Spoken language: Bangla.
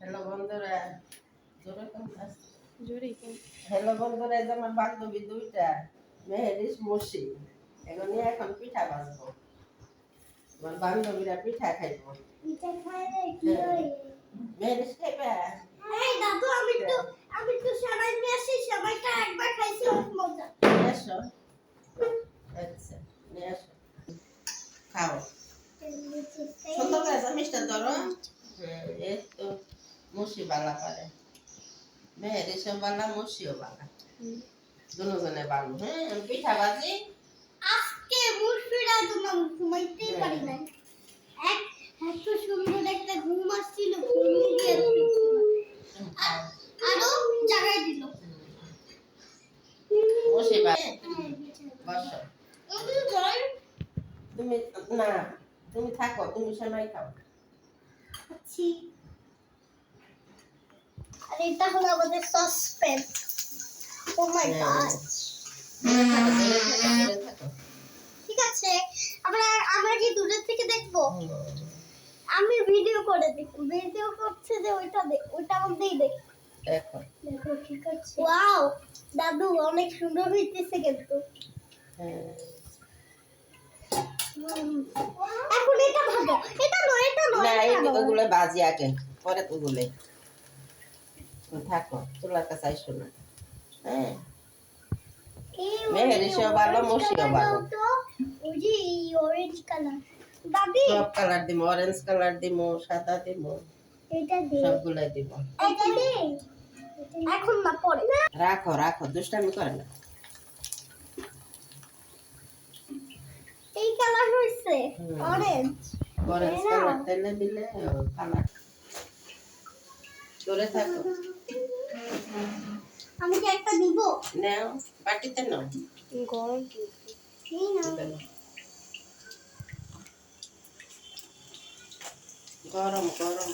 হ্যালো বন্ধুরা, জোরে হ্যালো বন্ধুরা, এই যে আমার বান্ধবী দুইটা মেহেরিস মুর্শি এগুলো নিয়ে এখন পিঠা বাজবো। আমার বান্ধবীরা পিঠা খাইবো। পিঠা খাইলে কি হয়? মেহেরিস খাইবে? এই দাদু আমি তো সবাই নিয়ে আসি, সবাইটা একবার খাইছি, অনেক মজা। নিয়ে আসো। আচ্ছা, নিয়ে আসো, খাও। সুন্দর করে মিষ্টি ধরো। এই তো মুর্শি বালা পারে, মেহেরিসও বালা, মুর্শিও বালা, দুজনে বালু। হ্যাঁ, আমি পিঠা বাজি। আজকে মুশফিরা তোমার ঘুমাইতেই পারি না। এত সুন্দর একটা ঘুম আসছিল, ঘুম দিয়ে আরো জাগাই দিল। মুর্শি বালা বসো। তুমি না, তুমি থাকো, তুমি সময় খাও। আছি। আর এটা হলো আমাদের সসপ্যান। ও মাই গড। ঠিক আছে, আমরা কি দূরে থেকে দেখবো? আমি ভিডিও করে দেখব। ভিডিও করছে যে ওইটা মধ্যেই দেখো। দেখো ঠিক আছে। ওয়াও, দাদু অনেক সুন্দর হইতেছে কিন্তু। এখন এটা ভাজো। এটা নয়। না, এই গুলো বাজি আগে, পরে তো গুলো থাকো, চুলার কাছে আইসো না। হ্যাঁ, মেহেরিসও ভালো, মুর্শিও ভালো। ওই যে অরেঞ্জ কালার। দাদি সব কালার দিমু, অরেঞ্জ কালার দিমু, সাদা দিমু, এটা দে। সবগুলাই দিমু। এটা দে। এখন না, পরে। রাখো রাখো, দুষ্টামি করে না। এই কালার হইছে অরেঞ্জ। অরেঞ্জ কালার তেলে দিলে কালার ধরে থাকো। আমি কি একটা নিব? নাও, বাটিতে নাও। গরম এই না। গরম গরম।